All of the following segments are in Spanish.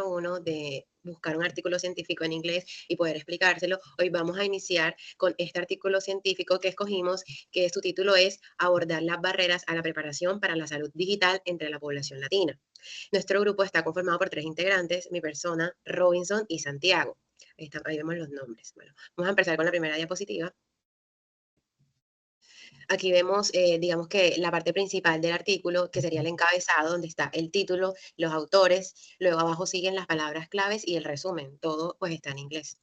uno de buscar un artículo científico en inglés y poder explicárselo. Hoy vamos a iniciar con este artículo científico que escogimos, que su título es Abordar las barreras a la preparación para la salud digital entre la población latina. Nuestro grupo está conformado por 3 integrantes, mi persona, Robinson y Santiago. Ahí vemos los nombres. Bueno, vamos a empezar con la primera diapositiva. Aquí vemos, digamos que la parte principal del artículo, que sería el encabezado, donde está el título, los autores, luego abajo siguen las palabras claves y el resumen. Todo pues está en inglés.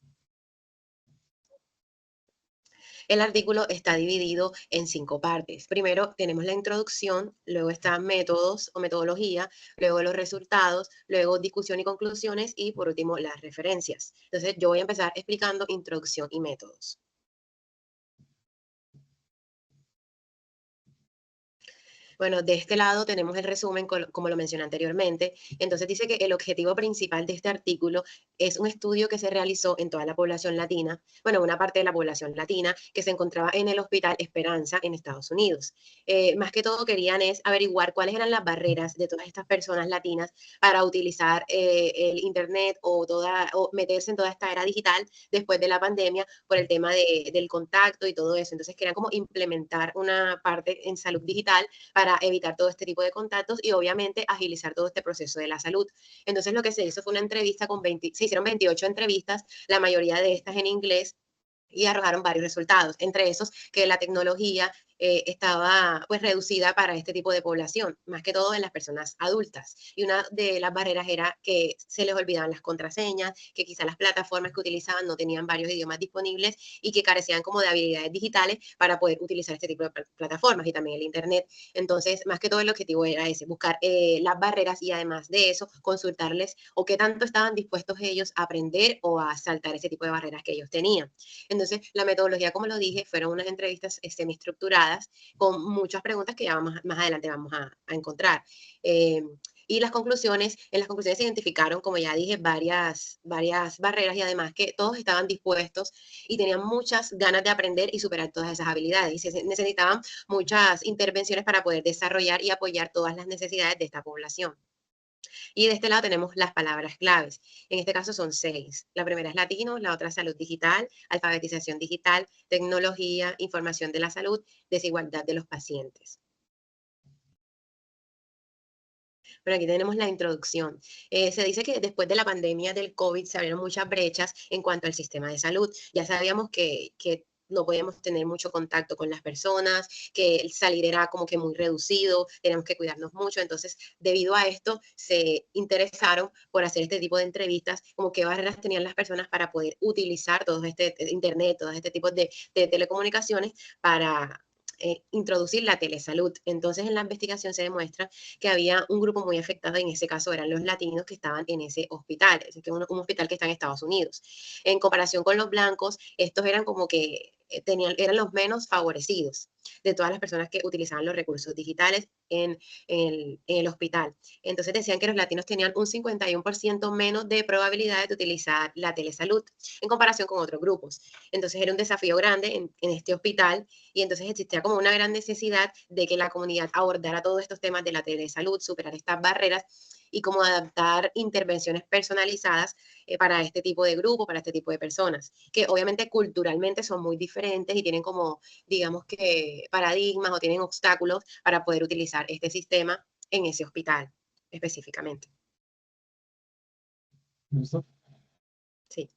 El artículo está dividido en 5 partes. Primero tenemos la introducción, luego están métodos o metodología, luego los resultados, luego discusión y conclusiones y por último las referencias. Entonces yo voy a empezar explicando introducción y métodos. Bueno, de este lado tenemos el resumen, como lo mencioné anteriormente. Entonces dice que el objetivo principal de este artículo es un estudio que se realizó en toda la población latina, bueno, una parte de la población latina que se encontraba en el Hospital Esperanza en Estados Unidos. Más que todo querían es averiguar cuáles eran las barreras de todas estas personas latinas para utilizar el Internet o meterse en toda esta era digital después de la pandemia por el tema del contacto y todo eso. Entonces querían como implementar una parte en salud digital para evitar todo este tipo de contactos y obviamente agilizar todo este proceso de la salud. Entonces lo que se hizo fue una entrevista se hicieron 28 entrevistas, la mayoría de estas en inglés, y arrojaron varios resultados, entre esos que la tecnología estaba pues reducida para este tipo de población, más que todo en las personas adultas. Y una de las barreras era que se les olvidaban las contraseñas, que quizás las plataformas que utilizaban no tenían varios idiomas disponibles y que carecían como de habilidades digitales para poder utilizar este tipo de plataformas y también el Internet. Entonces, más que todo el objetivo era ese, buscar las barreras y además de eso, consultarles o qué tanto estaban dispuestos ellos a aprender o a saltar ese tipo de barreras que ellos tenían. Entonces, la metodología, como lo dije, fueron unas entrevistas semiestructuradas con muchas preguntas que ya más adelante vamos a encontrar. Eh, y en las conclusiones se identificaron, como ya dije, varias barreras y además que todos estaban dispuestos y tenían muchas ganas de aprender y superar todas esas habilidades. Y se necesitaban muchas intervenciones para poder desarrollar y apoyar todas las necesidades de esta población. Y de este lado tenemos las palabras claves. En este caso son 6. La primera es latino, la otra salud digital, alfabetización digital, tecnología, información de la salud, desigualdad de los pacientes. Pero aquí tenemos la introducción. Se dice que después de la pandemia del COVID se abrieron muchas brechas en cuanto al sistema de salud. Ya sabíamos que no podíamos tener mucho contacto con las personas, que el salir era como que muy reducido, teníamos que cuidarnos mucho. Entonces, debido a esto, se interesaron por hacer este tipo de entrevistas, como qué barreras tenían las personas para poder utilizar todo este internet, todo este tipo de telecomunicaciones para introducir la telesalud. Entonces, en la investigación se demuestra que había un grupo muy afectado, en ese caso eran los latinos que estaban en ese hospital, es que un hospital que está en Estados Unidos. En comparación con los blancos, estos eran como que eran los menos favorecidos de todas las personas que utilizaban los recursos digitales en el hospital. Entonces decían que los latinos tenían un 51% menos de probabilidades de utilizar la telesalud en comparación con otros grupos. Entonces era un desafío grande en este hospital y entonces existía como una gran necesidad de que la comunidad abordara todos estos temas de la telesalud, superar estas barreras y como adaptar intervenciones personalizadas para este tipo de grupo, para este tipo de personas, que obviamente culturalmente son muy diferentes y tienen como, digamos que, paradigmas o tienen obstáculos para poder utilizar este sistema en ese hospital específicamente. ¿Listo? Sí.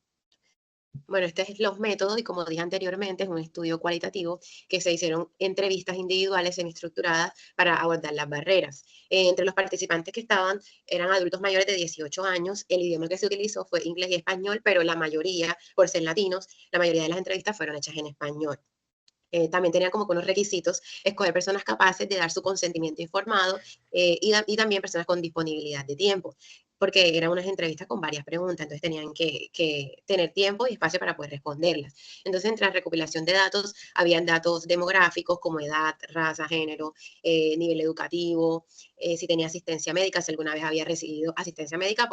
Bueno, estos es los métodos y como dije anteriormente, es un estudio cualitativo que se hicieron entrevistas individuales semiestructuradas para abordar las barreras. Entre los participantes que estaban eran adultos mayores de 18 años. El idioma que se utilizó fue inglés y español, pero la mayoría, por ser latinos, la mayoría de las entrevistas fueron hechas en español. También tenían como que unos requisitos, escoger personas capaces de dar su consentimiento informado y también personas con disponibilidad de tiempo, porque eran unas entrevistas con varias preguntas, entonces tenían que tener tiempo y espacio para poder responderlas. Entonces, entre la recopilación de datos, habían datos demográficos como edad, raza, género, nivel educativo, si tenía asistencia médica, si alguna vez había recibido asistencia médica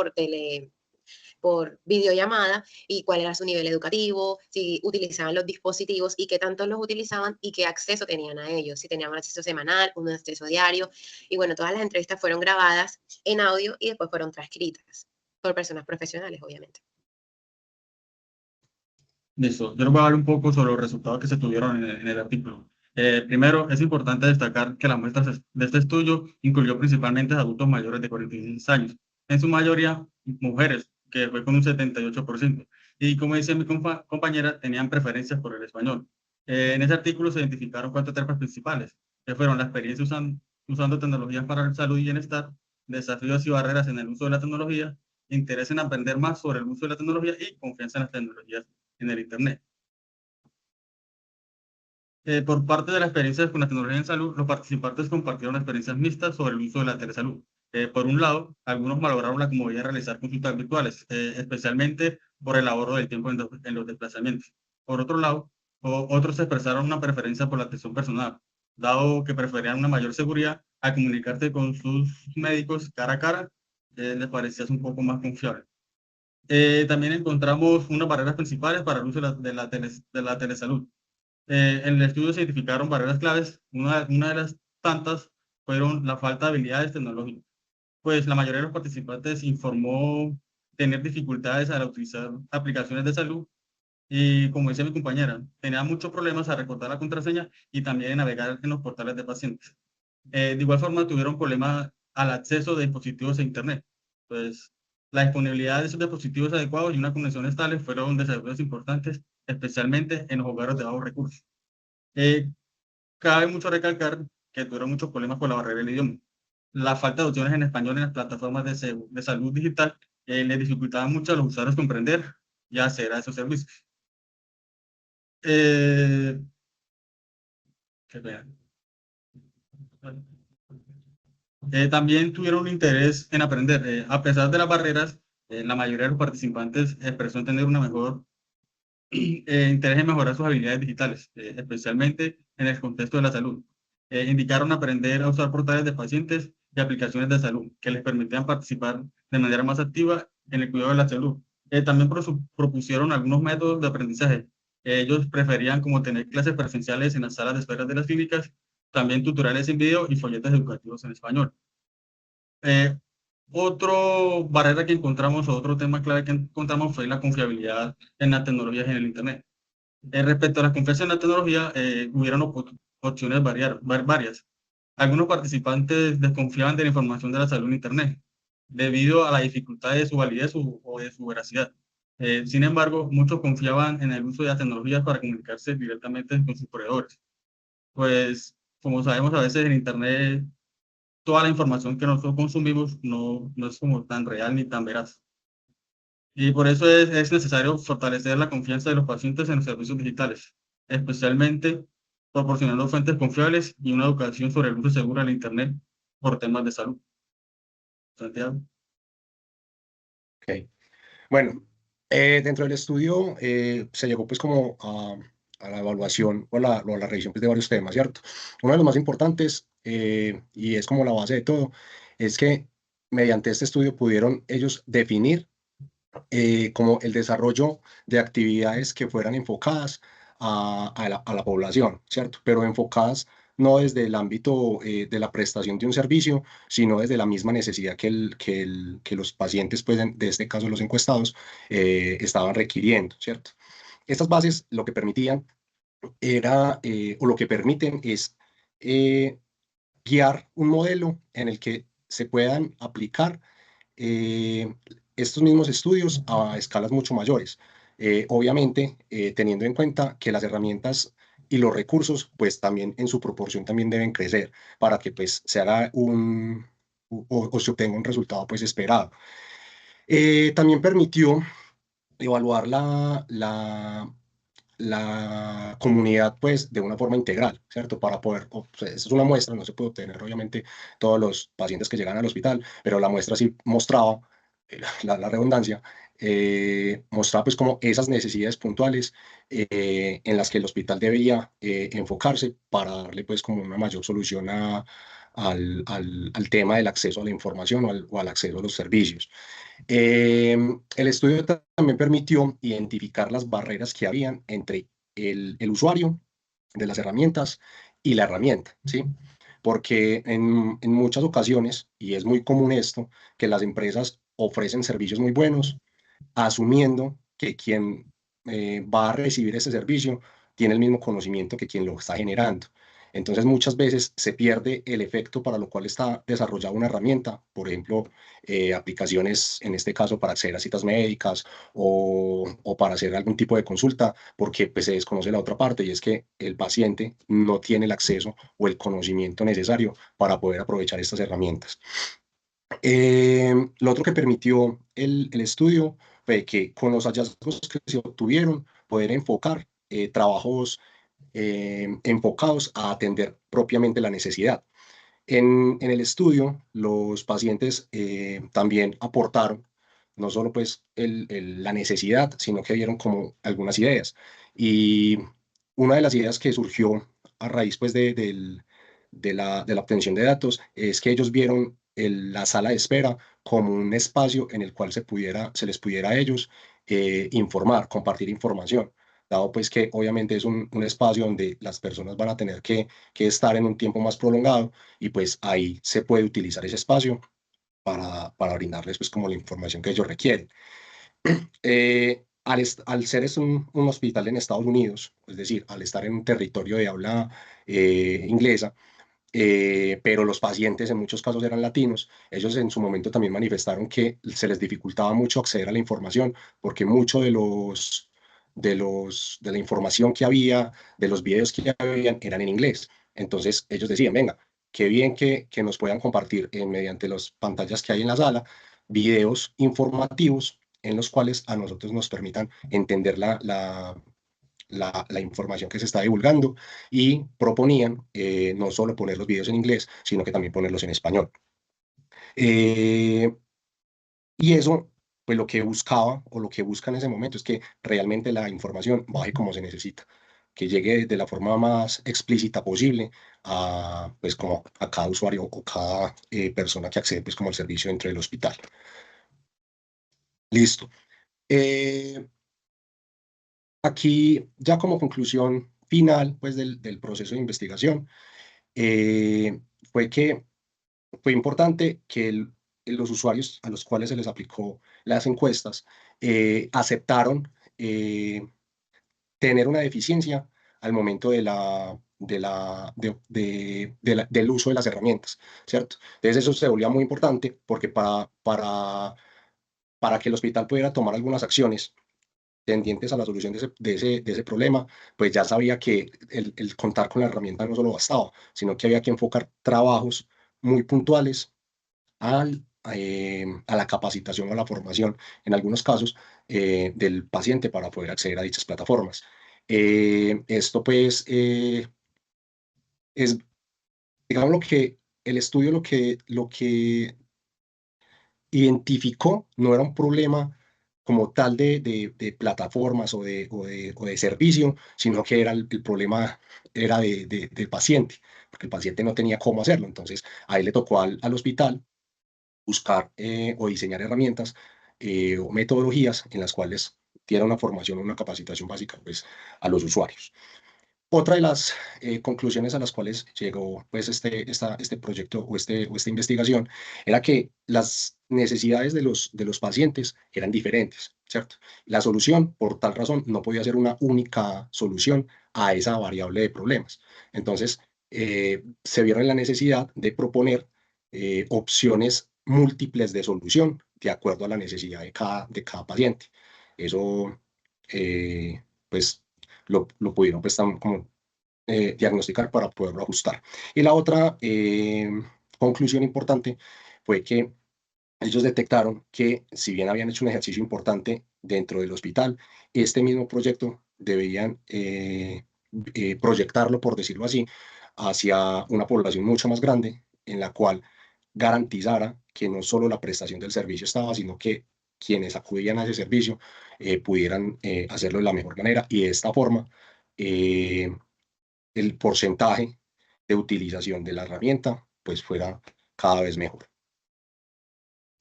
por videollamada y cuál era su nivel educativo, si utilizaban los dispositivos y qué tanto los utilizaban y qué acceso tenían a ellos, si tenían un acceso semanal, un acceso diario. Y bueno, todas las entrevistas fueron grabadas en audio y después fueron transcritas. por personas profesionales, obviamente. Listo. Yo les voy a hablar un poco sobre los resultados que se tuvieron en el artículo. Primero, es importante destacar que la muestra de este estudio incluyó principalmente a adultos mayores de 46 años, en su mayoría mujeres, que fue con un 78%. Y como decía mi compañera, tenían preferencias por el español. En ese artículo se identificaron cuatro etapas principales, que fueron la experiencia usando tecnologías para la salud y bienestar, desafíos y barreras en el uso de la tecnología, interés en aprender más sobre el uso de la tecnología y confianza en las tecnologías en el Internet. Por parte de la experiencia con la tecnología en salud, los participantes compartieron experiencias mixtas sobre el uso de la telesalud. Por un lado, algunos valoraron la comodidad de realizar consultas virtuales, especialmente por el ahorro del tiempo en los desplazamientos. Por otro lado, otros expresaron una preferencia por la atención personal, dado que preferían una mayor seguridad a comunicarse con sus médicos cara a cara, les parecía un poco más confiable. También encontramos unas barreras principales para el uso de la telesalud. En el estudio se identificaron barreras claves. Una de las tantas fueron la falta de habilidades tecnológicas. Pues la mayoría de los participantes informó tener dificultades al utilizar aplicaciones de salud y, como decía mi compañera, tenía muchos problemas a recordar la contraseña y también navegar en los portales de pacientes. De igual forma, tuvieron problemas al acceso de dispositivos a Internet. Pues la disponibilidad de esos dispositivos adecuados y una conexión estable fueron desafíos importantes, especialmente en los hogares de bajos recursos. Eh, Cabe mucho recalcar que tuvieron muchos problemas con la barrera del idioma. La falta de opciones en español en las plataformas de salud digital les dificultaba mucho a los usuarios comprender y acceder a esos servicios. Eh, qué pena. También tuvieron un interés en aprender. A pesar de las barreras, la mayoría de los participantes expresó tener una mejor interés en mejorar sus habilidades digitales, especialmente en el contexto de la salud. Indicaron aprender a usar portales de pacientes y aplicaciones de salud que les permitían participar de manera más activa en el cuidado de la salud. También propusieron algunos métodos de aprendizaje. Ellos preferían como tener clases presenciales en las salas de espera de las clínicas, también tutoriales en video y folletos educativos en español. Eh, Otro barrera que encontramos, o otro tema clave que encontramos fue la confiabilidad en las tecnologías en el Internet. Respecto a la confianza en la tecnología, hubieron opciones varias. Algunos participantes desconfiaban de la información de la salud en Internet debido a la dificultad de su validez o de su veracidad. Sin embargo, muchos confiaban en el uso de las tecnologías para comunicarse directamente con sus proveedores. Pues, como sabemos, a veces en Internet toda la información que nosotros consumimos no es como tan real ni tan veraz. Y por eso es necesario fortalecer la confianza de los pacientes en los servicios digitales, especialmente proporcionando fuentes confiables y una educación sobre el uso seguro del Internet por temas de salud. Santiago. Ok. Bueno, dentro del estudio se llegó pues como a la evaluación o la revisión pues, de varios temas, ¿cierto? Uno de los más importantes, y es como la base de todo, es que mediante este estudio pudieron ellos definir como el desarrollo de actividades que fueran enfocadas a la población, ¿cierto? Pero enfocadas no desde el ámbito de la prestación de un servicio, sino desde la misma necesidad que los pacientes, pues de este caso los encuestados, estaban requiriendo, ¿cierto? Estas bases lo que permitían era, o lo que permiten es eh, guiar un modelo en el que se puedan aplicar eh, estos mismos estudios a escalas mucho mayores. Obviamente, teniendo en cuenta que las herramientas y los recursos, pues también en su proporción también deben crecer para que pues se haga o se obtenga un resultado pues esperado. También permitió evaluar la comunidad pues de una forma integral, ¿cierto? Para poder, pues, es una muestra, no se puede obtener obviamente todos los pacientes que llegan al hospital, pero la muestra sí mostraba, la redundancia, mostraba pues como esas necesidades puntuales en las que el hospital debía enfocarse para darle pues como una mayor solución al tema del acceso a la información o al acceso a los servicios. El estudio también permitió identificar las barreras que habían entre el usuario de las herramientas y la herramienta, ¿sí? porque en muchas ocasiones, y es muy común esto, que las empresas ofrecen servicios muy buenos, asumiendo que quien va a recibir ese servicio tiene el mismo conocimiento que quien lo está generando. Entonces muchas veces se pierde el efecto para lo cual está desarrollada una herramienta, por ejemplo, aplicaciones, en este caso para acceder a citas médicas o para hacer algún tipo de consulta, porque pues, se desconoce la otra parte y es que el paciente no tiene el acceso o el conocimiento necesario para poder aprovechar estas herramientas. Lo otro que permitió el estudio fue que con los hallazgos que se obtuvieron, poder enfocar trabajos enfocados a atender propiamente la necesidad. En el estudio, los pacientes también aportaron no solo pues la necesidad, sino que vieron como algunas ideas. Y una de las ideas que surgió a raíz pues de la obtención de datos es que ellos vieron la sala de espera como un espacio en el cual se les pudiera a ellos informar, compartir información, dado pues que obviamente es un espacio donde las personas van a tener que estar en un tiempo más prolongado y pues ahí se puede utilizar ese espacio para brindarles pues como la información que ellos requieren. Al ser un hospital en Estados Unidos, es decir, al estar en un territorio de habla inglesa, pero los pacientes en muchos casos eran latinos, ellos en su momento también manifestaron que se les dificultaba mucho acceder a la información porque mucho de la información que había, de los videos que habían, eran en inglés. Entonces ellos decían, venga, qué bien que nos puedan compartir mediante las pantallas que hay en la sala, videos informativos en los cuales a nosotros nos permitan entender la información que se está divulgando y proponían no solo poner los videos en inglés, sino que también ponerlos en español. Eh, y eso, pues lo que buscaba o lo que busca en ese momento es que realmente la información baje como se necesita, que llegue de la forma más explícita posible a, pues, como a cada usuario o cada persona que accede pues, como al servicio dentro del hospital. Listo. Eh, Aquí, ya como conclusión final pues, del proceso de investigación, fue que fue importante que los usuarios a los cuales se les aplicó las encuestas aceptaron tener una deficiencia al momento del uso de las herramientas, ¿cierto? Entonces eso se volvía muy importante porque para que el hospital pudiera tomar algunas acciones tendientes a la solución de ese problema, pues ya sabía que el contar con la herramienta no solo bastaba, sino que había que enfocar trabajos muy puntuales a la capacitación o a la formación, en algunos casos, del paciente para poder acceder a dichas plataformas. Esto pues es, digamos, lo que el estudio lo que identificó no era un problema como tal de plataformas o de servicio, sino que era el problema era del paciente, porque el paciente no tenía cómo hacerlo. Entonces, ahí le tocó al hospital buscar o diseñar herramientas o metodologías en las cuales diera una formación o una capacitación básica pues, a los usuarios. Otra de las conclusiones a las cuales llegó pues, este proyecto o esta investigación era que las necesidades de los pacientes eran diferentes, ¿cierto? La solución, por tal razón, no podía ser una única solución a esa variable de problemas. Entonces, se vieron la necesidad de proponer opciones múltiples de solución de acuerdo a la necesidad de cada paciente. Eso, pues, lo pudieron pues, como, diagnosticar para poderlo ajustar. Y la otra conclusión importante fue que ellos detectaron que si bien habían hecho un ejercicio importante dentro del hospital, este mismo proyecto deberían proyectarlo, por decirlo así, hacia una población mucho más grande en la cual garantizara que no solo la prestación del servicio estaba, sino que quienes acudían a ese servicio pudieran hacerlo de la mejor manera y de esta forma eh, el porcentaje de utilización de la herramienta pues fuera cada vez mejor.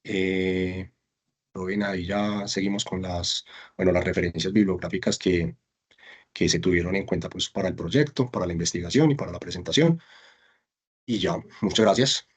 Ven, ahí ya seguimos con las referencias bibliográficas que se tuvieron en cuenta pues, para el proyecto, para la investigación y para la presentación. Y ya, muchas gracias.